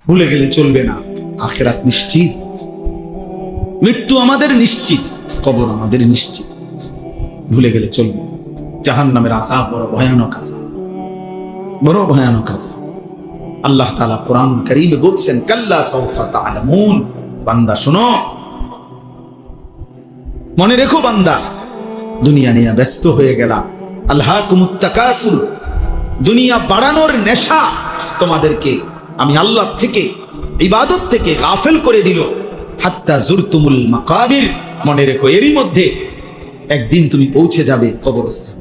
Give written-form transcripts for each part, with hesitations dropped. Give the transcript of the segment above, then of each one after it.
ভুলে গেলে চলবে না, আখিরাত নিশ্চিত, মৃত্যু আমাদের নিশ্চিত, কবর আমাদের নিশ্চিত, ভুলে গেলে চলবে না। জাহান্নামের আযাব বড় ভয়ানক আযাব, বড় ভয়ানক আযাব। আল্লাহ তাআলা কোরআনুল কারীমে বলছেন, কাল্লা সাউফা তা'লামুন, বান্দা শোনো, মনে রেখো বান্দা, দুনিয়া নিয়ে ব্যস্ত হয়ে গেলা, আলহাকুমুত তাকাসুর, দুনিয়া বাড়ানোর নেশা তোমাদেরকে আমি আল্লাহ থেকে, ইবাদত থেকে গাফেল করে দিল। হাত্তা জুরতুমুল মাকাবির, মনে রেখো এরই মধ্যে একদিন তুমি পৌঁছে যাবে কবরস্থান।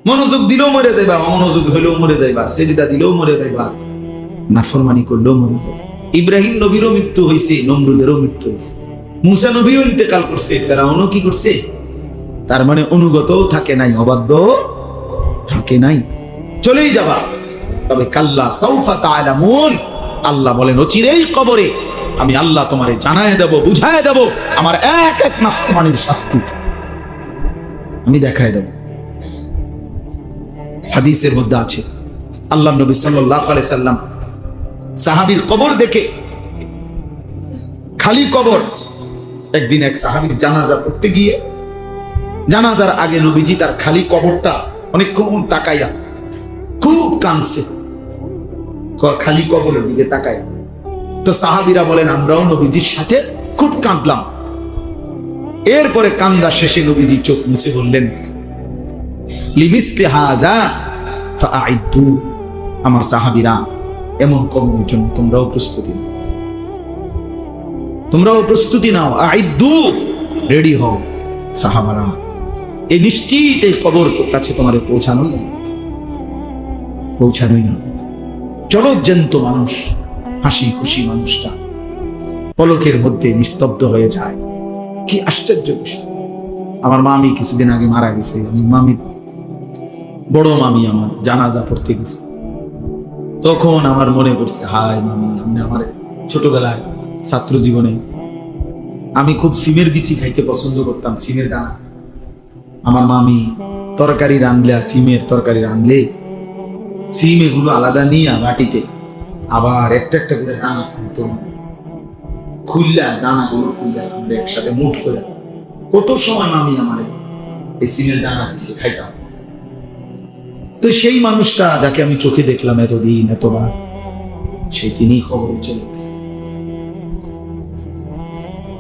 মনোযোগ দিলেও মরে যাইবা, অমনোযোগ হইলেও মরে যাইবা, সেজদা দিলেও মরে যাইবা, নাফরমানি করলেও মরে যাইবা। ইব্রাহিম নবীরও মৃত্যু হয়েছে, নমরুদেরও মৃত্যু হয়েছে, মুসা নবীও ইন্তেকাল করছে, ফেরাউনও কি করছে? তার মানে অনুগতও থাকে নাই, অবাধ্য থাকে নাই, চলেই যাবা। তবে কাল্লা সাউফা তা'লামুন, আল্লাহ বলেন অচিরেই কবরে আমি আল্লাহ তোমারে জানায় দেব, বুঝায় দেব, আমার এক এক নাফরমানির শাস্তি আমি দেখায় দেব। হাদিসের মধ্যে আছে, আল্লাহ নবী সাল্লাল্লাহু আলাইহি সাল্লাম সাহাবীর কবর দেখে, খালি কবর, একদিন এক সাহাবীর জানাজা পড়তে গিয়ে, জানাজার আগে নবীজি তার খালি কবরটা অনেকক্ষণ তাকাইয়া খুব কাঁদছে, খালি কবরের দিকে তাকাইয়া। তো সাহাবীরা বলেন আমরাও নবীজির সাথে খুব কাঁদলাম। এরপরে কান্দা শেষে নবীজি চোখ মুছে বললেন, লিমিসলি হাযা ফাআইদু, আমার সাহাবীরা এমন কবরের জন্য তোমরাও প্রস্তুতি নাও, তোমরাও প্রস্তুতি নাও, আইদু, রেডি হও সাহাবারা, এই নিশ্চিত এই কবর তোর কাছে তোমার পৌঁছানোই না। চলো জ্যান্ত মানুষ, হাসি খুশি মানুষটা পলকের মধ্যে নিস্তব্ধ হয়ে যায়। কি আশ্চর্য বিষয়। আমার মামি কিছুদিন আগে মারা গেছে, আমি মামি, বড় মামি আমার জানাজা পড়তে গেছে, তখন আমার মনে পড়ছে, হায় মামি, আপনি আমার ছোটবেলায় ছাত্র জীবনে আমি খুব সিমের বিচি খাইতে পছন্দ করতাম, সিমের দানা। আমার মামি তরকারি রাঁধলে, সিমের তরকারি রাঁধলে সিম এগুলো আলাদা নিয়ে বাটিতে আবার একটা একটা করে দানা খাইতো, খুললা দানাগুলো খুললা আমরা একসাথে মুঠ করে কত সময় মামি আমার এই সিমের দানা দিছে খাইতাম। তো সেই মানুষটা যাকে আমি চোখে দেখলাম এতদিন এতবার, সেই তিনি খবরে চলে গেছে,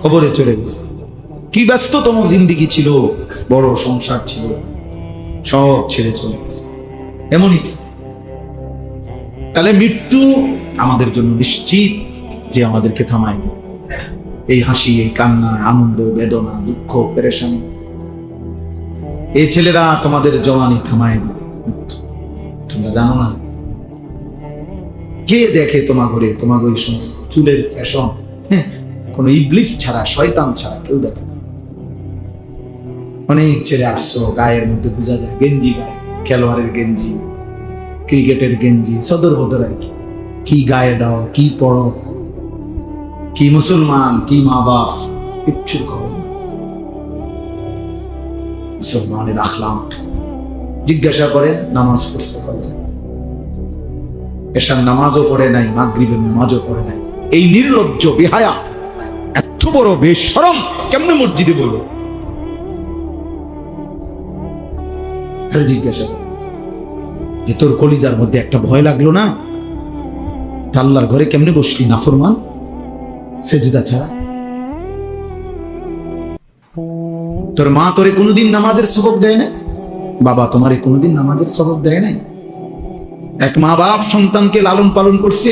খবরে চলে গেছে। কি ব্যস্ততম জিন্দেগি ছিল, বড় সংসার ছিল, সব ছেড়ে চলে গেছে। এমনই তো। তাহলে মৃত্যু আমাদের জন্য নিশ্চিত, যে আমাদেরকে থামায় দেবে। এই হাসি, এই কান্না, আনন্দ, বেদনা, দুঃখ, পেরেশানি, এই ছেলেরা তোমাদের জওয়ানি থামায় দেবে। তোমরা জানো না কে দেখে তোমাগরে, তোমাগরে সমস্ত চুলের ফ্যাশন, কোনো ইবলিস ছাড়া, শয়তান ছাড়া কেউ দেখে না। অনেক ছেলে আসছো, গায়ের মধ্যে বোঝা যায় গেঞ্জি গায়ে, খেলোয়াড়ের গেঞ্জি, ক্রিকেটের গেঞ্জি, সদর বদর আর কি গায়ে দাও, কি পড়ো, কি মুসলমান, কি মা বাপ, কিচ্ছুর খবর না। মুসলমানের আখলাক জিজ্ঞাসা করেন, নামাজ পড়ছে কবে? এশার নামাজও পড়ে নাই, মাগরিবের নামাজও পড়ে নাই। এই নির্লজ্জ বেহায়া, এত বড় বেশরম কেমনে মসজিদে বলবো? তাহলে জিজ্ঞাসা কর যে তোর কলিজার মধ্যে একটা ভয় লাগলো না? আল্লাহর ঘরে কেমনে বসলি নাফরমান, সেজদা ছাড়া? তোর মা তোরে কোনোদিন নামাজের সবক দেয় না? বাবা তোমারে কোনোদিন নামাজের সবক দেয় নাই? এক মা বাপ সন্তানকে লালন পালন করছে,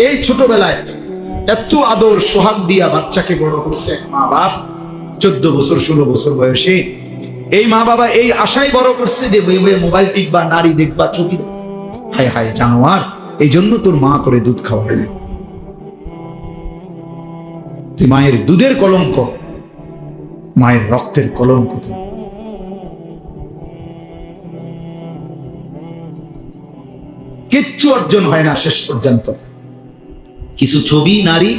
এই ছোটবেলায় এত আদর সোহাগ দিয়া বাচ্চাকে বড় করছে এক মা বাপ। 14 বছর 16 বছর বয়সে এই মা বাবা এই আশায় বড় করছে যে মোবাইল টিপবা, নারী দেখবা, ছবি দেখবা। হায় হায় জানোয়ার, এই জন্য তোর মা তোরে দুধ খাওয়ায় না। তুই মায়ের দুধের কলঙ্ক, মায়ের রক্তের কলঙ্ক। কিচ্ছু অর্জন হয় না শেষ পর্যন্ত। কিছু ছবি, নারী,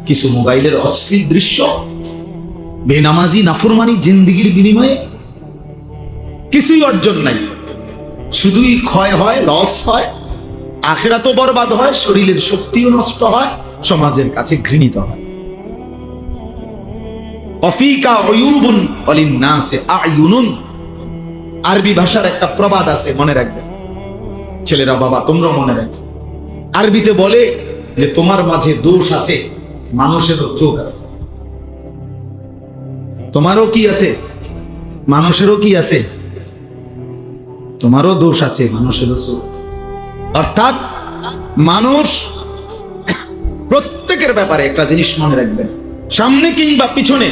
কিছু মোবাইলের অশ্লীল দৃশ্য, বেনামাজি নাফরমানি জিন্দেগির বিনিময়ে কিছুই অর্জন নাই, শুধুই ক্ষয় হয়, লস হয়, আখিরাতও বরবাদ হয়, শরীরের শক্তিও নষ্ট হয়, সমাজের কাছে ঘৃণিত হয়। অফিকা উয়ুবুন ওয়ালিন্নাসি আয়ুনুন, আরবি ভাষার একটা প্রবাদ আছে, মনে রাখবেন ছেলেরা, বাবা তোমরা মনে রাখো। আরবিতে বলে যে তোমার মাঝে দোষ আছে, মানুষেরও চোখ আছে। তোমারও কি আছে? মানুষেরও কি আছে? তোমারও দোষ আছে, মানুষেরও চোখ আছে। অর্থাৎ মানুষ প্রত্যেকের ব্যাপারে একটা জিনিস মনে রাখবেন, সামনে কিংবা পিছনে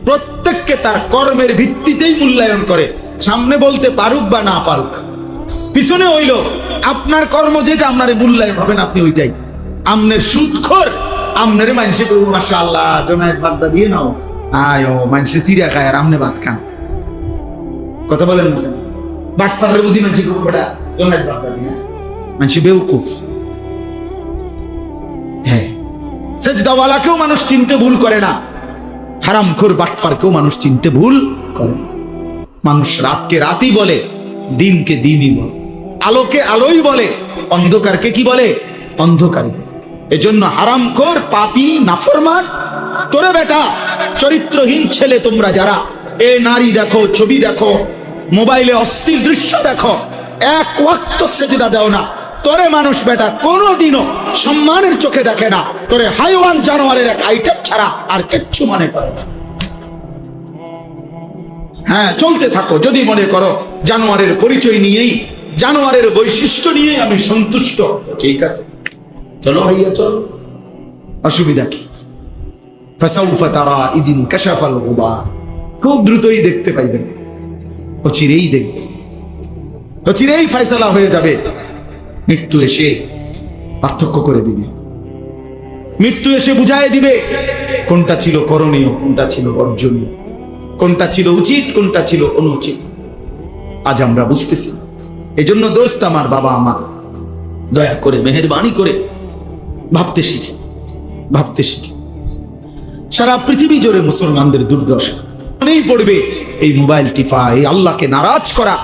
প্রত্যেককে তার কর্মের ভিত্তিতেই মূল্যায়ন করে। সামনে বলতে পারুক বা না পারুক, পিছনে হইল আপনার কর্ম যেটা আপনার মূল্যায়ন হবেন, আপনি ওইটাই। আমনের সুদখোর, আমনের মানুষে মাশাআল্লাহ জমায়েত বাগদা দিয়ে নাও, আয় মানুষে চিড়া খায় আর আমনে ভাত খান। কথা বলেন না, বাটপাড়ার বুঝি মানুষে বেটা জমায়েত বাগদা দিয়ে, মানুষে বেউকুফ। হ্যাঁ, সেজদাওয়ালাকেও মানুষ চিনতে ভুল করে না, হারামখোর বাটপারকেও মানুষ চিনতে ভুল করে না। মানুষ রাতকে রাতই বলে, দিনকে দিনই বলে, আলোকে আলোই বলে, অন্ধকারকে কি বলে? অন্ধকার। এজন্য হারামখোর, পাপী, নাফরমান, তোরে বেটা চরিত্রহীন ছেলে তোমরা যারা এ নারী দেখো, ছবি দেখো, মোবাইলে অশ্লীল দৃশ্য দেখো, এক ওয়াক্ত সেজদা দাও না, তোরে মানুষ বেটা কোনোদিনও সম্মানের চোখে দেখে না, তোরে হাইওয়ান জানোয়ারের এক আইটেম ছাড়া আর কিচ্ছু মনে করে না। হ্যাঁ, চলতে থাকো, যদি মনে করো জানোয়ারের পরিচয় নিয়েই, জানোয়ারের বৈশিষ্ট্য নিয়েই আমি সন্তুষ্ট, ঠিক আছে, চলো ভাইয়া চলো, অসুবিধা কি? ফাসাউফা তারা ইদিন কাশাফাল গুবার, খুব দ্রুতই দেখতে পাইবেন, অচিরেই দেখবে, অচিরেই ফয়সালা হয়ে যাবে। মৃত্যু এসে পার্থক্য করে দিবে, মৃত্যু এসে বুঝায় দিবে কোনটা ছিল করণীয়, কোনটা ছিল বর্জনীয়, কোনটা ছিল উচিত, কোনটা ছিল অনুচিত। আজ আমরা বুঝতেছি। এজন্য দোস্ত আমার, বাবা আমার, দয়া করে মেহেরবানি করে ভাবতে শিখে, ভাবতে শিখে। সারা পৃথিবী জুড়ে মুসলমানদের দুর্দশা মনেই পড়বে এই মোবাইল টিপা, এই আল্লাহকে নারাজ করা,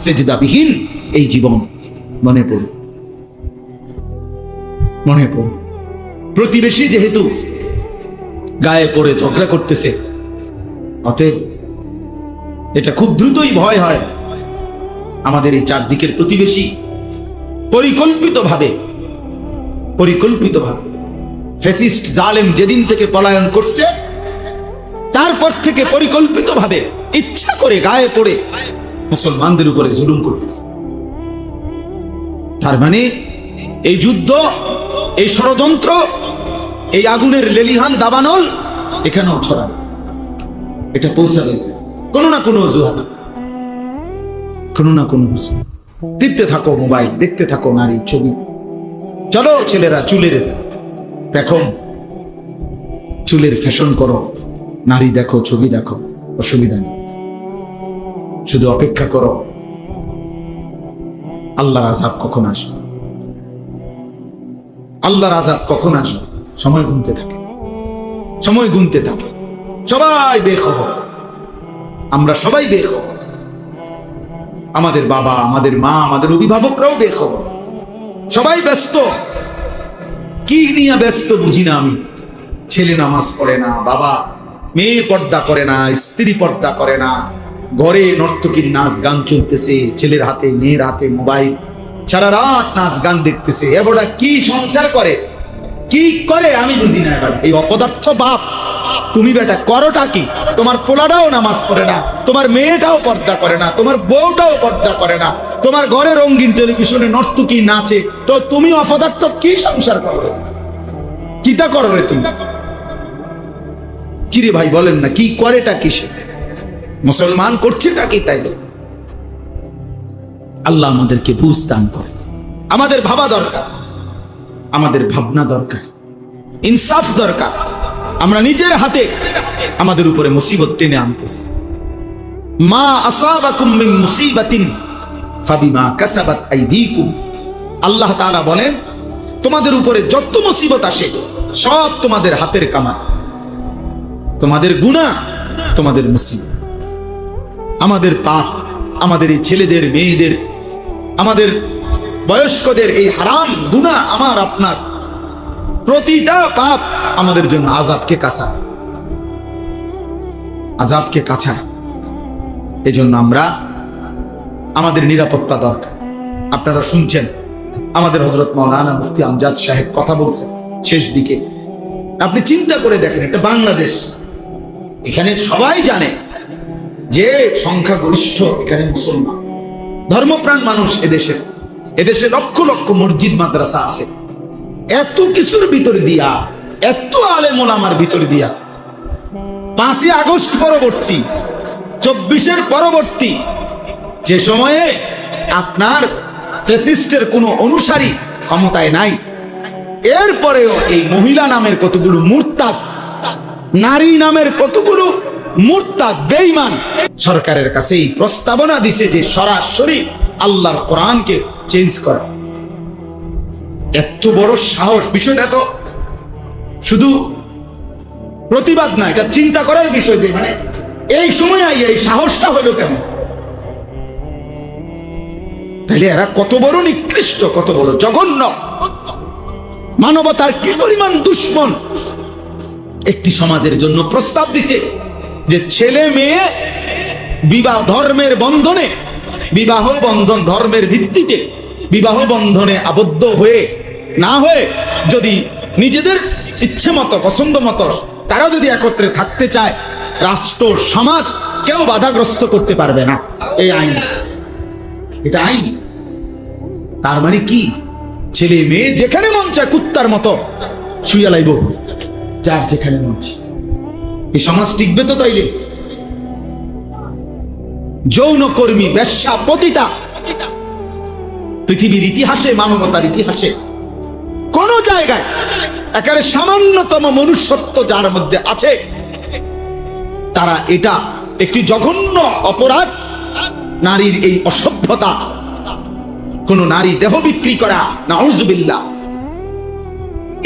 সেজদাবিহীন এই জীবন মনে পড়বে, মনে পড়বে। প্রতিবেশী যেহেতু গায়ে পড়ে ঝগড়া করতেছে, অতএব এটা খুব দ্রুতই ভয় হয় আমাদের এই চারদিকের প্রতিবেশী পরিকল্পিতভাবে ফ্যাসিস্ট জালেম যেদিন থেকে পলায়ন করছে, তারপর থেকে পরিকল্পিতভাবে ইচ্ছা করে গায়ে পড়ে মুসলমানদের উপরে জুলুম করতেছে। তার মানে এই যুদ্ধ, এই ষড়যন্ত্র, এই আগুনের লেলিহান দাবানল এখানেও ছড়াবে, এটা পৌঁছাবে কোনো না কোনো অজুহাত, কোনো না কোনো টিপতে থাকো মোবাইল, দেখতে থাকো নারী ছবি। চলো ছেলেরা, চুলের দেখো, চুলের ফ্যাশন করো, নারী দেখো, ছবি দেখো, অসুবিধা নেই। শুধু অপেক্ষা করো আল্লাহর আযাব কখন আসবে, আল্লাহর আযাব কখন আসবে। সময় গুনতে থাকে, সময় গুনতে থাকে। সবাই বেখবর, আমরা সবাই বেখবর, আমাদের বাবা, আমাদের মা, আমাদের অভিভাবকরাও বেখবর। সবাই ব্যস্ত, কি নিয়ে ব্যস্ত বুঝি না আমি। ছেলে নামাজ পড়ে না, বাবা, মেয়ে পর্দা করে না, স্ত্রী পর্দা করে না, ঘরে নর্তকীর নাচ গান চলতেছে, ছেলের হাতে মেয়ের হাতে মোবাইল, সারা রাত নাচ গান দেখতেছে। এবারে কি সংসার করে, কি করে আমি বুঝি না। এই অপদার্থ বাপ, তুমি বেটা করোটা কি? তোমার পোলাটাও নামাজ পড়ে না, তোমার মেয়েটাও পর্দা করে না, তোমার বউটাও পর্দা করে না, তোমার ঘরে রঙিন টেলিভিশনে নর্তকী নাচে, তো তুমি অপদার্থ কি সংসার করো? কিতা করো রে তুমি? কিরে ভাই বলেন না, কি করেটা কিসে? মুসলমান করছেটা কি? তাই আল্লাহ আমাদেরকে বুঝ দান করে। আমাদের ভাবা দরকার, আমাদের ভাবনা দরকার, ইনসাফ দরকার। আমরা নিজের হাতে আমাদের উপরে মুসিবত টেনে আনতেছি। মা আসাবাকুম মিন মুসিবাতিন ফাবিমা কাসাবাত আইদিকুম, আল্লাহ তাআলা বলেন তোমাদের উপরে যত মুসিবত আসে সব তোমাদের হাতের কামাই, তোমাদের গুনাহ, তোমাদের মুসিবত। আমাদের পাপ, আমাদের এই ছেলেদের, মেয়েদের, আমাদের বয়স্কদের এই হারাম গুনাহ আমার আপনার প্রতিটা পাপ আমাদের জন্য আযাবকে কাছায়, আযাবকে কাছায়। এজন্য আমরা আমাদের নিরাপত্তা দরকার। আপনারা শুনছেন আমাদের হযরত মাওলানা মুফতি আমজাদ সাহেব কথা বলছেন শেষ দিকে। আপনি চিন্তা করে দেখেন, এটা বাংলাদেশ, এখানে সবাই জানে যে সংখ্যাগরিষ্ঠ এখানে মুসলমান, ধর্মপ্রাণ মানুষ এদেশে লক্ষ লক্ষ মসজিদ মাদ্রাসা আছে। এত কিছুর ভিতর দিয়া, এত আলেম ওলামার ভিতর দিয়া 5ই আগস্ট পরবর্তী, 24-এর পরবর্তী যে সময়ে আপনার ফ্যাসিস্টের কোনো অনুসারী ক্ষমতায় নাই, এরপরেও এই মহিলা নামের কতগুলো মুরতাদ, নারী নামের কতগুলো মুরতাদ বেঈমান সরকারের কাছে এই প্রস্তাবনা দিছে যে সরাসরি আল্লাহর কোরআনকে চেঞ্জ করা। এত বড় সাহস! বিষয়টা তো শুধু প্রতিবাদ না, এটা চিন্তা করার বিষয় যে মানে এই সময় এই সাহসটা হলো কেন? তাহলে এরা কত বড় নিকৃষ্ট, কত বড় জঘন্য, মানবতার কি পরিমাণ দুশ্মন। একটি সমাজের জন্য প্রস্তাব দিছে যে ছেলে মেয়ে বিবাহ ধর্মের বন্ধনে, বিবাহ বন্ধন ধর্মের ভিত্তিতে বিবাহ বন্ধনে আবদ্ধ হয়ে না হয়ে যদি নিজেদের ইচ্ছে মতো পছন্দ মতো তারা যদি একত্রে থাকতে চায়, রাষ্ট্র সমাজ কেউ বাধাগ্রস্ত করতে পারবে না। এই আইন, এটা আইন। তার মানে কি? ছেলে মেয়ে যেখানে মন চায় কুত্তার মতো শুইয়া লাইব, যার যেখানে মন চায়। এই সমাজ টিকবে তো? তাইলে যৌনকর্মী, বেশ্যা, পতিতা পৃথিবীর ইতিহাসে, মানবতার ইতিহাসে কোন জায়গায় একেবারে সামান্যতম মনুষ্যত্ব যার মধ্যে আছে, তারা এটা একটি জঘন্য অপরাধ, নারীর এই অসভ্যতা, কোন নারী দেহ বিক্রি করা, নাউজুবিল্লাহ।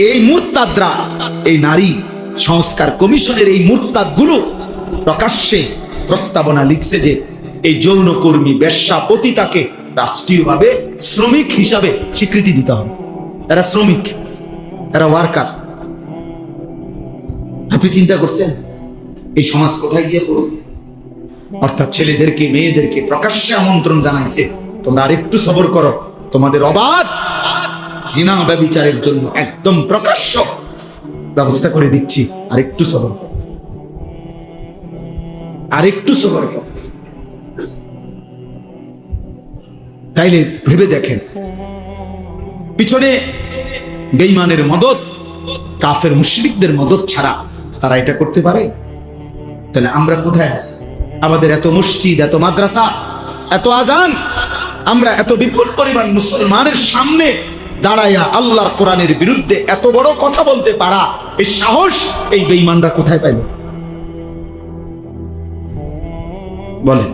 এই মুরতাদরা, এই নারী সংস্কার কমিশনের এই মুরতাদগুলো প্রকাশ্যে প্রস্তাবনা লিখছে যে এই যৌনকর্মী, বেশ্যা, পতিতাকে রাষ্ট্রীয়ভাবে শ্রমিক হিসাবে স্বীকৃতি দিতে হবে। এরা শ্রমিক, এরা ওয়ার্কার। আপনি চিন্তা করছেন এই সমাজ কোথায় গিয়ে পৌঁছে? অর্থাৎ ছেলেদেরকে, মেয়েদেরকে প্রকাশ্যে আমন্ত্রণ জানাইছে, তোমরা আরেকটু সবর করো, তোমাদের অবাধ জিনা ব্যভিচারের জন্য একদম প্রকাশ্য ব্যবস্থা করে দিচ্ছি, আরেকটু সবর করো, আরেকটু সবর করো। তাইলে ভেবে দেখেন, পিছনে বেঈমানের মদদ, কাফের মুশরিকদের মদদ ছাড়া তারা এটা করতে পারে? তাহলে আমরা কোথায় আছি? আমাদের এত মসজিদ, এত মাদ্রাসা, এত আজান, আমরা এত বিপুল পরিমাণ মুসলমানের সামনে দাঁড়াইয়া আল্লাহর কোরআনের বিরুদ্ধে এত বড় কথা বলতে পারা, এই সাহস এই বেঈমানরা কোথায় পাইল? বলেন।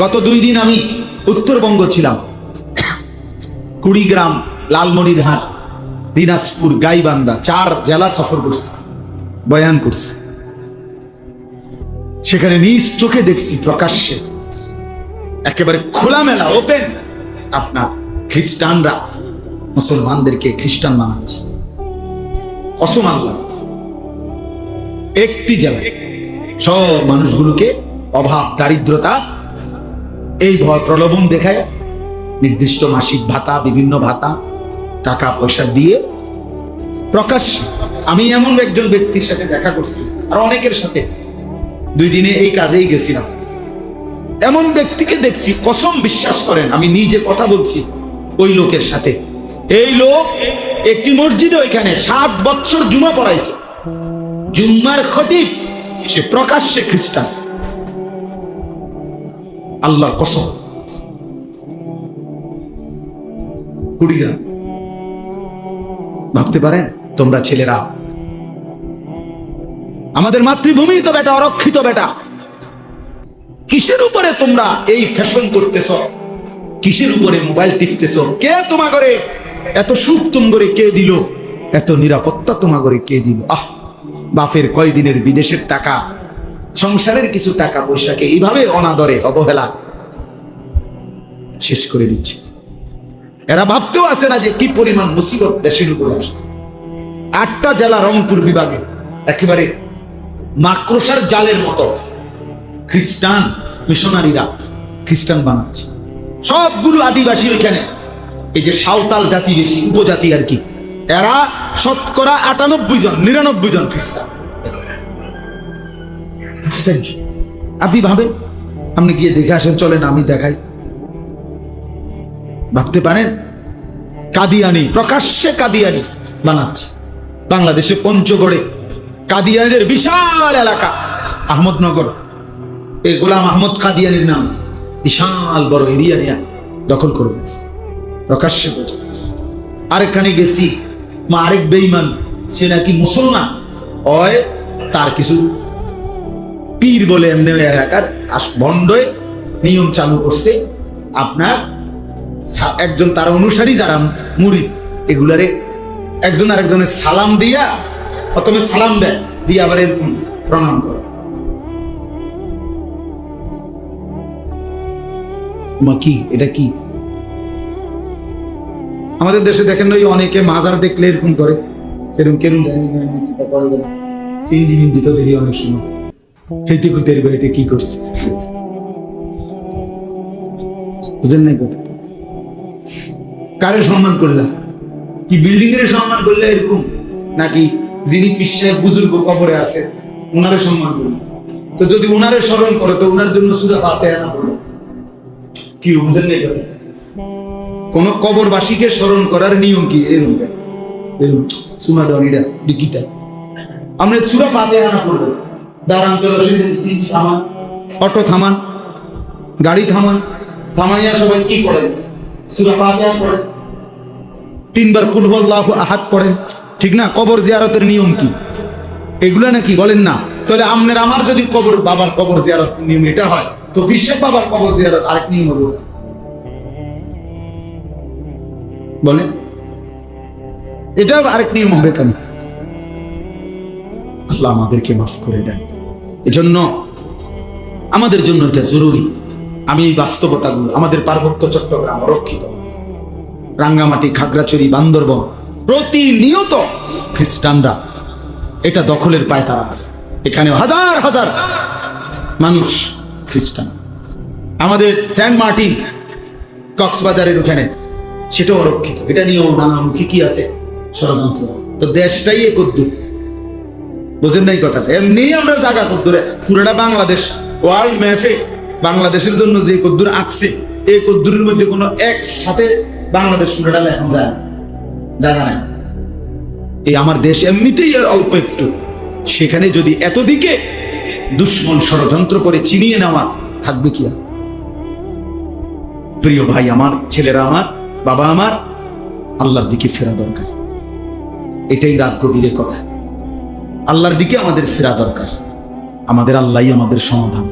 গত 2 দিন আমি উত্তরবঙ্গ ছিলাম, কুড়িগ্রাম, লালমনিরহাট, দিনাজপুর, গাইবান্ধা, 4 জেলা সফর করছি, বয়ান করছি। সেখানে নিজ চোখে দেখছি প্রকাশ্যে একেবারে খোলামেলা ওপেন আপনার খ্রিস্টানরা মুসলমানদেরকে খ্রিস্টান বানাচ্ছে। কসম আল্লাহ, একটি জেলায় সব মানুষগুলোকে অভাব, দারিদ্রতা, এই ভয় প্রলোভন দেখায় নির্দিষ্ট মাসিক ভাতা, বিভিন্ন ভাতা, টাকা পয়সা দিয়ে প্রকাশ্যে। আমি এমন একজন ব্যক্তির সাথে দেখা করছি, আর অনেকের সাথে 2 দিনে এই কাজেই গেছিলাম। এমন ব্যক্তিকে দেখছি, কসম বিশ্বাস করেন, আমি নিজে কথা বলছি ওই লোকের সাথে। এই লোক একটি মসজিদে ওইখানে 7 বছর জুমা পড়াইছে, জুম্মার খতিব, সে প্রকাশ্যে খ্রিস্টান। আল্লাহর কসম। কুড়িগ্রাম, ভাবতে পারেন তোমরা ছেলেরা, আমাদের মাতৃভূমি তো বেটা অরক্ষিত বেটা, কিসের উপরে তোমরা এই ফ্যাশন করতেছ? কিসের উপরে মোবাইল টিপতেছ? কে তোমা করে এত সুখ তুম করে কে দিল? এত নিরাপত্তা তোমা করে কে দিল? বাপের কয়দিনের বিদেশের টাকা, সংসারের কিছু টাকা পয়সাকে এইভাবে অনাদরে, অবহেলা, শেষ করে দিচ্ছে। এরা ভাবতেও আসে না যে কি পরিমাণ মুসিবত দেশের উপর আসছে। 8টা জেলা রংপুর বিভাগে একেবারে মাকড়সার জালের মতো খ্রিস্টান মিশনারিরা খ্রিস্টান বানাচ্ছে। সবগুলো আদিবাসী ওইখানে, এই যে সাঁওতাল জাতি বেশি, উপজাতি আর কি, এরা শতকরা 98 জন 99 জন খ্রিস্টান। আপনি ভাবেন, আপনি গিয়ে দেখে আসেন, চলেন আমি দেখাই। ভাবতে পারেন কাদিয়ানি, প্রকাশ্যে কাদিয়ানি বানাচ্ছে। বাংলাদেশে পঞ্চগড়ে কাদিয়ানিদের বিশাল এলাকা, আহমদনগর, এই গোলাম আহমদ কাদিয়ানির নাম, বিশাল বড় এরিয়া নিয়ে দখল করবে প্রকাশ্যে। আরেকখানে গেছি, আরেক বেঈমান, সে নাকি মুসলমান হয়, তার কিছু পীর বলে এমনি এলাকার ভণ্ডে নিয়ম চালু করছে। আপনার একজন তার অনুসারী যারা মুরিদ, এগুলারে একজন আরেকজনের সালাম দিয়া, প্রথমে সালাম দেয়, দিয়ে আবার এরকম প্রণাম করে। কি এটা কি? আমাদের দেশে দেখেন ওই অনেকে মাজার দেখলে এরকম করে, এরকম কেরম চিন্দি মিন্দি তো দেখি অনেক সময়, হেঁটে কুতের বাড়িতে কি করছে বুঝেন নাই কথা। কারে সম্মান করলা? কি বিল্ডিং এর সম্মান করলে এরকম, নাকি যিনি পিসায় বুজুর্গ কবরে আছে ওনারে সম্মান করলো? তো যদি ওনারে স্মরণ করে তো ওনার জন্য সূরা ফাতিহা না পড়লো কি? বুঝেন নাই কথা। কোন কবরবাসীকে স্মরণ করার নিয়ম কি? এরকম সুনা দেওয়ানিটা ডিকিটা আমরা সূরা ফাতিহা না পড়বো, দাঁড়ান তো থামান, অটো থামান, গাড়ি থামান, থামাইয়া সবাই কি করেন? সূরা ফাতিহা পড়েন, 3 বার কুল হুয়াল্লাহু আহাদ পড়েন, ঠিক না? কবর জিয়ারতের নিয়ম কি এগুলা নাকি বলেন না? তাহলে আপনার আমার যদি কবর বাবার কবর জিয়ারত নিয়ম এটা হয়, তো বিশ্বের বাবার কবর জিয়ারত আরেক নিয়ম হবে বলেন? এটা আরেক নিয়ম হবে কেন? আল্লাহ আমাদেরকে মাফ করে দেন। এজন্য আমাদের জন্য এটা জরুরি। আমি এই বাস্তবতাগুলো, আমাদের পার্বত্য চট্টগ্রাম অরক্ষিত, রাঙ্গামাটি, খাগড়াছড়ি, বান্দরবন, প্রতিনিয়ত খ্রিস্টানরা এটা দখলের পায়তারা আছে। এখানে হাজার হাজার মানুষ খ্রিস্টান। আমাদের সেন্ট মার্টিন, কক্সবাজারের ওখানে, সেটাও অরক্ষিত। এটা নিয়েও নানামুখী কি আছে, ষড়যন্ত্র। তো দেশটাই একদ্দুর, বুঝেন নাই কথা? এমনি আমরা জায়গা কদ্দুরে, পুরোটা বাংলাদেশ ওয়ার্ল্ড ম্যাপে বাংলাদেশের জন্য যে কদ্দুর আঁকছে, এই কদ্দুরের মধ্যে কোনো একসাথে বাংলাদেশ পুরোটা এখন যায় না, জায়গা নাই। এই আমার দেশ এমনিতেই অল্প একটু, সেখানে যদি এতদিকে দুশ্মন ষড়যন্ত্র করে চিনিয়ে নেওয়া থাকবে কি আর? প্রিয় ভাই আমার, ছেলেরা আমার, বাবা আমার, আল্লাহর দিকে ফেরা দরকার। এটাই রাত গভীরের কথা। আল্লাহর দিকে আমাদের ফেরা দরকার। আমাদের আল্লাহই আমাদের সমাধান।